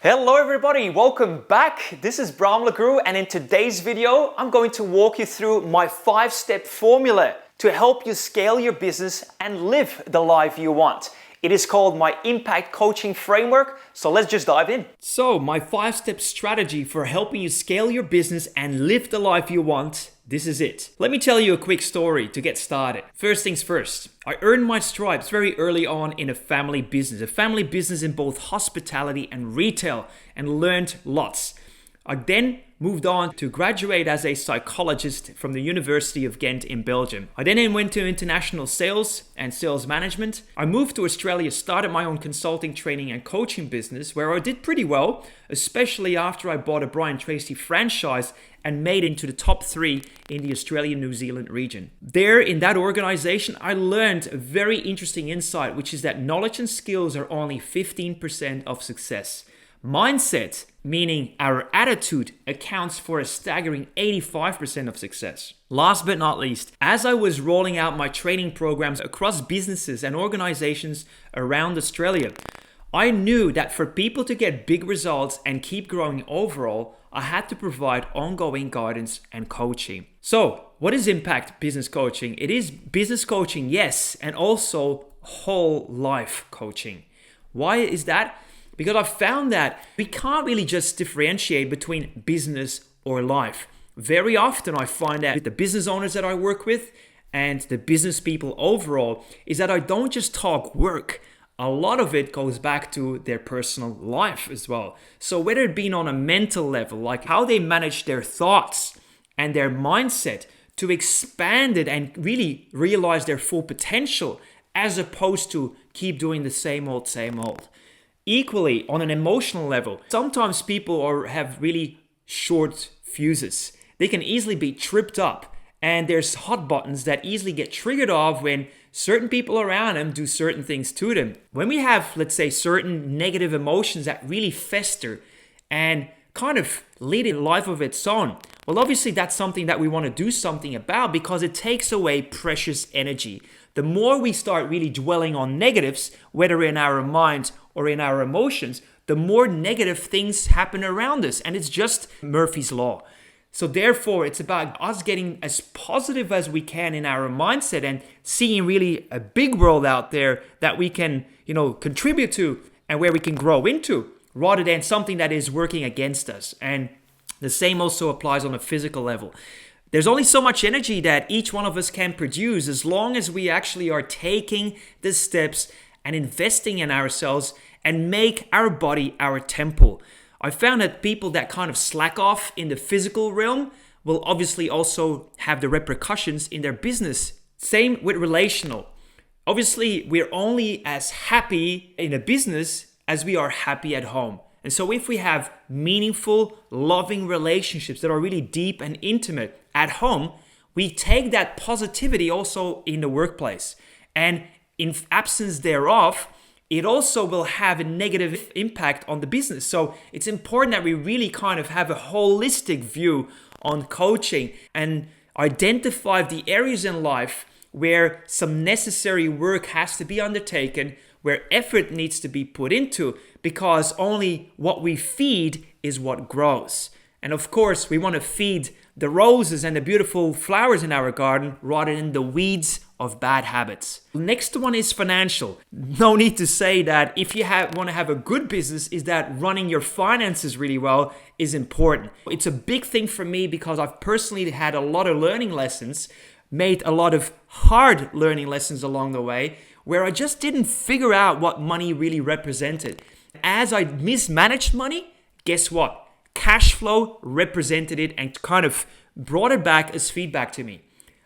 Hello everybody, welcome back. This is Bram Lagrou, and in today's video, I'm going to walk you through my 5-step formula to help you scale your business and live the life you want. It is called my Impact Coaching Framework, so let's just dive in. So, my 5-step strategy for helping you scale your business and live the life you want, this is it. Let me tell you a quick story to get started. First things first, I earned my stripes very early on in a family business in both hospitality and retail, and learned lots. I then moved on to graduate as a psychologist from the University of Ghent in Belgium. I then went to international sales and sales management. I moved to Australia, started my own consulting, training and coaching business where I did pretty well, especially after I bought a Brian Tracy franchise and made it into the top 3 in the Australia-New Zealand region. There in that organization, I learned a very interesting insight, which is that knowledge and skills are only 15% of success. Mindset, meaning our attitude, accounts for a staggering 85% of success. Last but not least, as I was rolling out my training programs across businesses and organizations around Australia, I knew that for people to get big results and keep growing overall, I had to provide ongoing guidance and coaching. So, what is Impact Business Coaching? It is business coaching, yes, and also whole life coaching. Why is that? Because I've found that we can't really just differentiate between business or life. Very often I find that with the business owners that I work with and the business people overall is that I don't just talk work. A lot of it goes back to their personal life as well. So whether it be on a mental level, like how they manage their thoughts and their mindset to expand it and really realize their full potential as opposed to keep doing the same old. Equally, on an emotional level, sometimes people have really short fuses. They can easily be tripped up, and there's hot buttons that easily get triggered off when certain people around them do certain things to them. When we have, let's say, certain negative emotions that really fester and kind of lead a life of its own, well, obviously that's something that we want to do something about because it takes away precious energy. The more we start really dwelling on negatives, whether in our minds or in our emotions, the more negative things happen around us. And it's just Murphy's Law. So therefore, it's about us getting as positive as we can in our mindset and seeing really a big world out there that we can, contribute to and where we can grow into, rather than something that is working against us. And the same also applies on a physical level. There's only so much energy that each one of us can produce as long as we actually are taking the steps and investing in ourselves and make our body our temple. I found that people that kind of slack off in the physical realm will obviously also have the repercussions in their business. Same with relational. Obviously, we're only as happy in a business as we are happy at home. And so if we have meaningful, loving relationships that are really deep and intimate at home, we take that positivity also in the workplace. And in absence thereof, it also will have a negative impact on the business. So it's important that we really kind of have a holistic view on coaching and identify the areas in life where some necessary work has to be undertaken, where effort needs to be put into, because only what we feed is what grows. And of course, we want to feed the roses and the beautiful flowers in our garden rather than the weeds of bad habits. Next one is financial. No need to say that if you want to have a good business, is that running your finances really well is important. It's a big thing for me because I've personally had a lot of learning lessons, made a lot of hard learning lessons along the way, where I just didn't figure out what money really represented. As I mismanaged money, guess what? Cash flow represented it and kind of brought it back as feedback to me.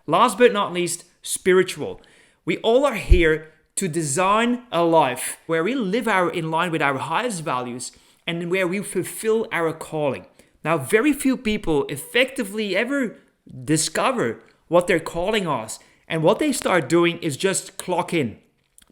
Last but not least, spiritual. We all are here to design a life where we live in line with our highest values and where we fulfill our calling. Now, very few people effectively ever discover what their calling is, and what they start doing is just clock in.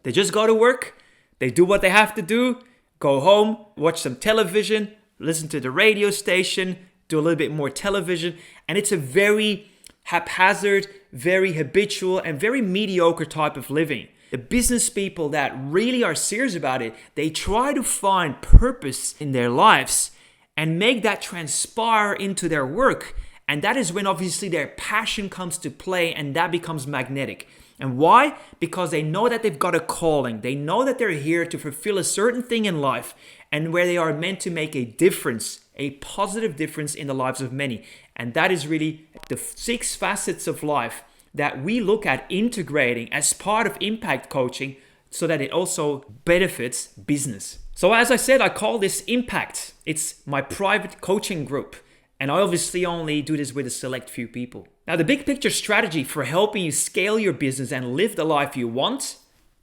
They just go to work, they do what they have to do, go home, watch some television, listen to the radio station, do a little bit more television, and it's a very haphazard, very habitual, and very mediocre type of living. The business people that really are serious about it, they try to find purpose in their lives and make that transpire into their work. And that is when obviously their passion comes to play and that becomes magnetic. And why? Because they know that they've got a calling. They know that they're here to fulfill a certain thing in life and where they are meant to make a difference, a positive difference in the lives of many. And that is really the 6 facets of life that we look at integrating as part of impact coaching so that it also benefits business. So as I said, I call this Impact. It's my private coaching group. And I obviously only do this with a select few people. Now, the big picture strategy for helping you scale your business and live the life you want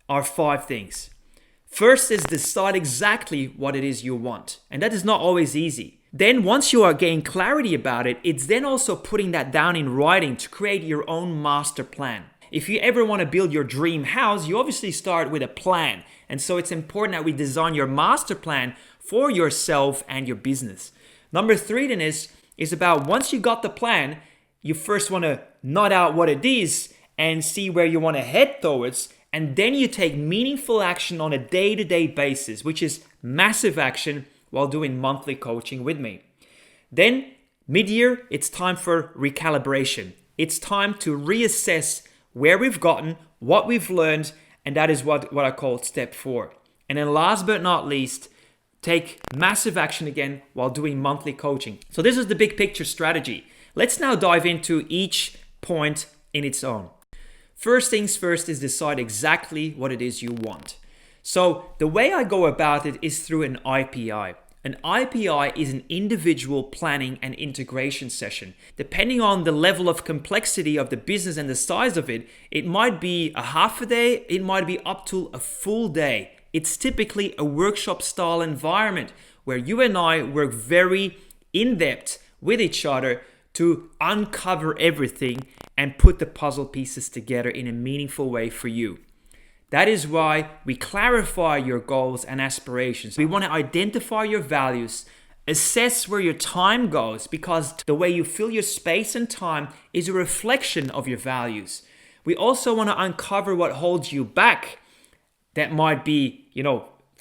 are 5 things. First is decide exactly what it is you want. And that is not always easy. Then once you are gaining clarity about it, it's then also putting that down in writing to create your own master plan. If you ever want to build your dream house, you obviously start with a plan. And so it's important that we design your master plan for yourself and your business. Number 3 then is about once you got the plan, you first want to nut out what it is and see where you want to head towards. And then you take meaningful action on a day-to-day basis, which is massive action while doing monthly coaching with me. Then mid-year, it's time for recalibration. It's time to reassess where we've gotten, what we've learned, and that is what I call step 4. And then last but not least, take massive action again while doing monthly coaching. So this is the big picture strategy. Let's now dive into each point in its own. First things first is decide exactly what it is you want. So the way I go about it is through an IPI. An IPI is an individual planning and integration session. Depending on the level of complexity of the business and the size of it, it might be a half a day, it might be up to a full day. It's typically a workshop style environment where you and I work very in depth with each other to uncover everything and put the puzzle pieces together in a meaningful way for you. That is why we clarify your goals and aspirations. We want to identify your values, assess where your time goes, because the way you fill your space and time is a reflection of your values. We also want to uncover what holds you back. That might be,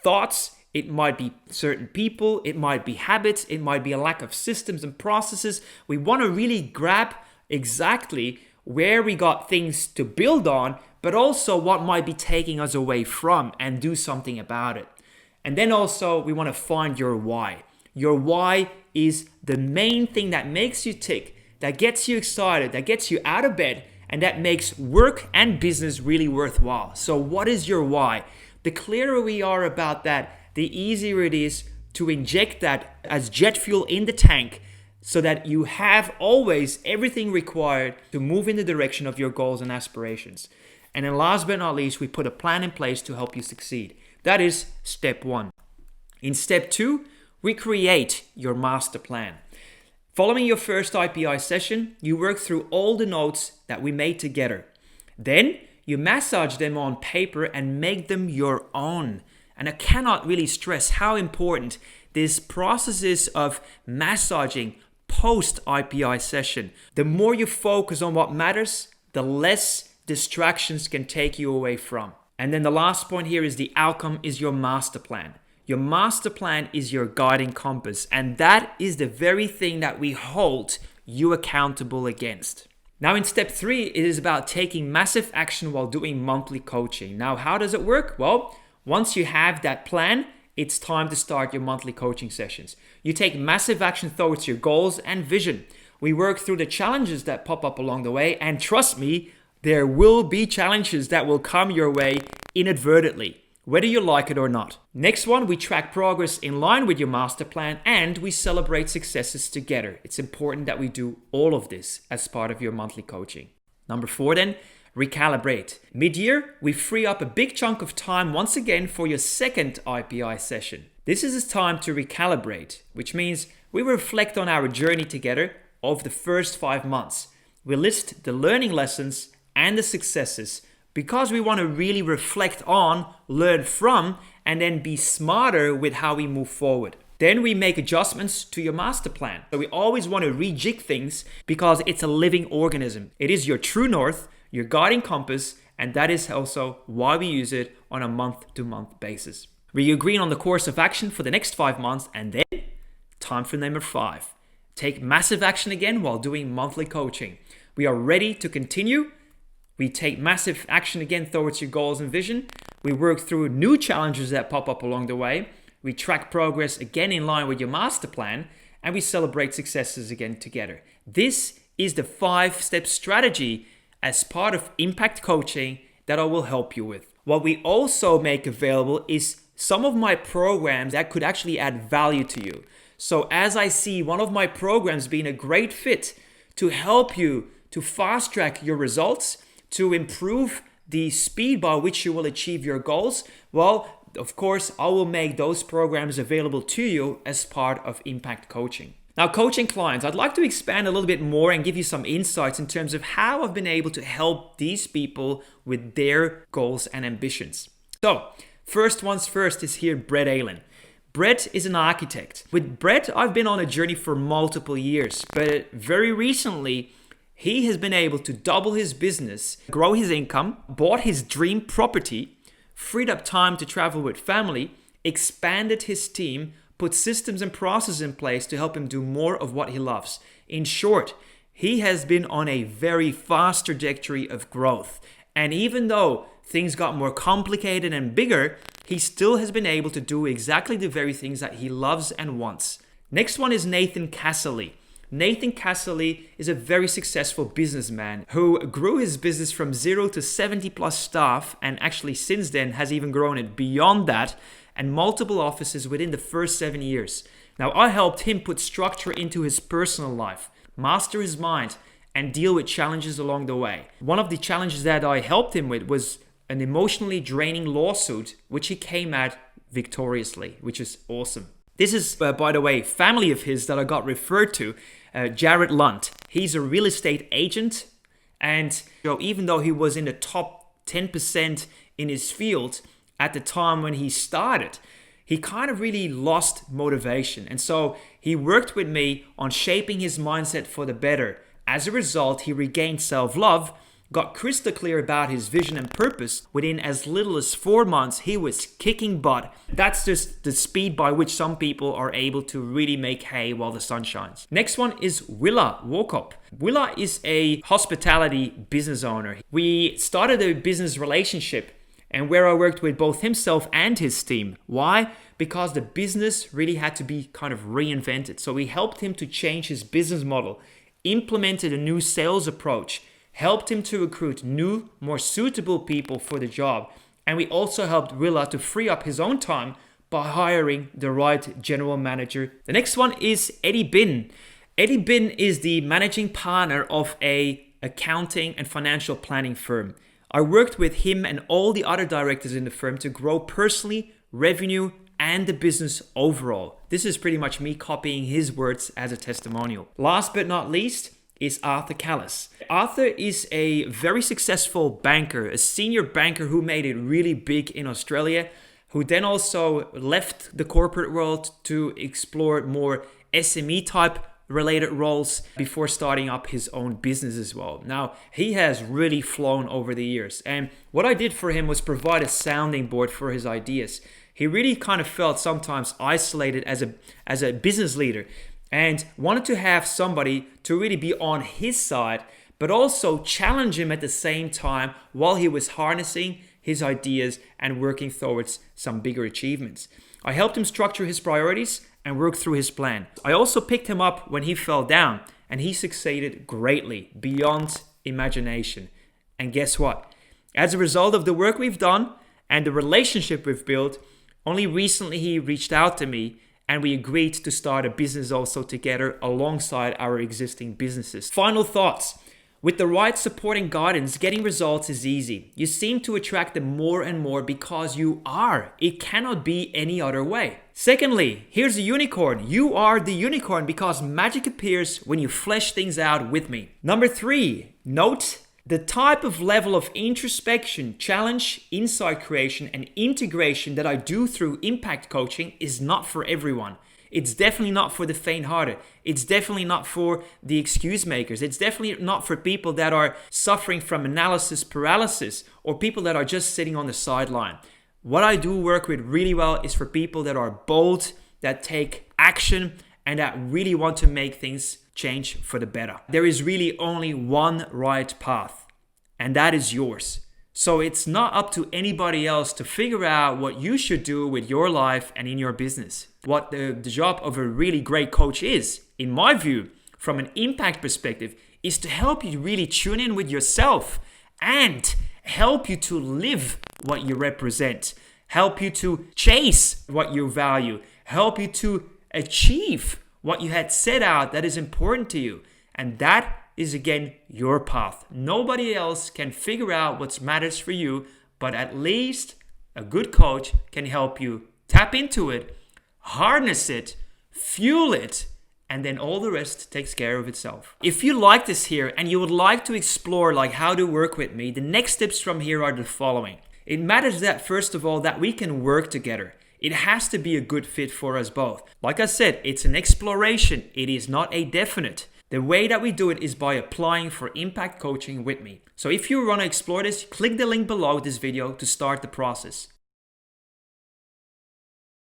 thoughts, it might be certain people, it might be habits, it might be a lack of systems and processes. We want to really grab exactly where we got things to build on, but also what might be taking us away from and do something about it. And then also we want to find your why. Your why is the main thing that makes you tick, that gets you excited, that gets you out of bed, and that makes work and business really worthwhile. So what is your why? The clearer we are about that, the easier it is to inject that as jet fuel in the tank so that you have always everything required to move in the direction of your goals and aspirations. And then last but not least, we put a plan in place to help you succeed. That is step 1. In step 2, we create your master plan. Following your first IPI session, you work through all the notes that we made together. Then you massage them on paper and make them your own. And I cannot really stress how important this process is of massaging post-IPI session. The more you focus on what matters, the less distractions can take you away from. And then the last point here is the outcome is your master plan. Your master plan is your guiding compass, and that is the very thing that we hold you accountable against. Now in step 3, it is about taking massive action while doing monthly coaching. Now, how does it work? Well, once you have that plan, it's time to start your monthly coaching sessions. You take massive action towards your goals and vision. We work through the challenges that pop up along the way, and trust me, there will be challenges that will come your way inadvertently, whether you like it or not. Next one, we track progress in line with your master plan and we celebrate successes together. It's important that we do all of this as part of your monthly coaching. Number 4 then, recalibrate. Mid-year, we free up a big chunk of time once again for your second IPI session. This is a time to recalibrate, which means we reflect on our journey together of the first 5 months. We list the learning lessons and the successes because we want to really reflect on, learn from, and then be smarter with how we move forward. Then we make adjustments to your master plan. So we always want to rejig things because it's a living organism. It is your true north, your guiding compass, And that is also why we use it on a month-to-month basis. We agree on the course of action for the next 5 months, and then time for number 5. Take massive action again while doing monthly coaching. We are ready to continue. We take massive action again towards your goals and vision. We work through new challenges that pop up along the way. We track progress again in line with your master plan, and we celebrate successes again together. This is the 5-step strategy as part of impact coaching that I will help you with. What we also make available is some of my programs that could actually add value to you. So as I see one of my programs being a great fit to help you to fast track your results, to improve the speed by which you will achieve your goals, well, of course, I will make those programs available to you as part of impact coaching. Now, coaching clients, I'd like to expand a little bit more and give you some insights in terms of how I've been able to help these people with their goals and ambitions. So, first one's first is here Brett Allen. Brett is an architect. With Brett, I've been on a journey for multiple years, but very recently, he has been able to double his business, grow his income, bought his dream property, freed up time to travel with family, expanded his team, put systems and processes in place to help him do more of what he loves. In short, he has been on a very fast trajectory of growth. And even though things got more complicated and bigger, he still has been able to do exactly the very things that he loves and wants. Next one is Nathan Casserly. Nathan Casserly is a very successful businessman who grew his business from 0 to 70 plus staff, and actually since then has even grown it beyond that, and multiple offices within the first 7 years. Now, I helped him put structure into his personal life, master his mind, and deal with challenges along the way. One of the challenges that I helped him with was an emotionally draining lawsuit, which he came at victoriously, which is awesome. This is, by the way, family of his that I got referred to, Jared Lunt. He's a real estate agent, and even though he was in the top 10% in his field at the time when he started, he kind of really lost motivation. And so he worked with me on shaping his mindset for the better. As a result, he regained self-love, got crystal clear about his vision and purpose. Within as little as 4 months, he was kicking butt. That's just the speed by which some people are able to really make hay while the sun shines. Next one is Willa Walkup. Willa is a hospitality business owner. We started a business relationship and where I worked with both himself and his team. Why? Because the business really had to be kind of reinvented. So we helped him to change his business model, implemented a new sales approach, helped him to recruit new, more suitable people for the job. And we also helped Willa to free up his own time by hiring the right general manager. The next one is Eddie Bin. Eddie Bin is the managing partner of a accounting and financial planning firm. I worked with him and all the other directors in the firm to grow personally, revenue, and the business overall. This is pretty much me copying his words as a testimonial. Last but not least is Arthur Kallus. Arthur is a very successful banker, a senior banker who made it really big in Australia, who then also left the corporate world to explore more SME type related roles before starting up his own business as well. Now, he has really flown over the years. And what I did for him was provide a sounding board for his ideas. He really kind of felt sometimes isolated as a business leader and wanted to have somebody to really be on his side, but also challenge him at the same time while he was harnessing his ideas and working towards some bigger achievements. I helped him structure his priorities and work through his plan. I also picked him up when he fell down, and he succeeded greatly beyond imagination. And guess what? As a result of the work we've done and the relationship we've built, only recently he reached out to me and we agreed to start a business also together alongside our existing businesses. Final thoughts. With the right support and guidance, getting results is easy. You seem to attract them more and more because you are. It cannot be any other way. Secondly, here's a unicorn. You are the unicorn because magic appears when you flesh things out with me. Number 3, note the type of level of introspection, challenge, insight creation, and integration that I do through impact coaching is not for everyone. It's definitely not for the faint-hearted. It's definitely not for the excuse makers. It's definitely not for people that are suffering from analysis paralysis or people that are just sitting on the sideline. What I do work with really well is for people that are bold, that take action, and that really want to make things change for the better. There is really only one right path, and that is yours. So it's not up to anybody else to figure out what you should do with your life and in your business. What the job of a really great coach is, in my view, from an impact perspective, is to help you really tune in with yourself and help you to live what you represent, help you to chase what you value, help you to achieve what you had set out that is important to you. And that is again your path. Nobody else can figure out what matters for you, but at least a good coach can help you tap into it, harness it, fuel it, and then all the rest takes care of itself. If you like this here and you would like to explore like how to work with me, the next steps from here are the following. It matters that first of all that we can work together. It has to be a good fit for us both. Like I said, it's an exploration. It is not a definite. The way that we do it is by applying for impact coaching with me. So if you want to explore this, click the link below this video to start the process.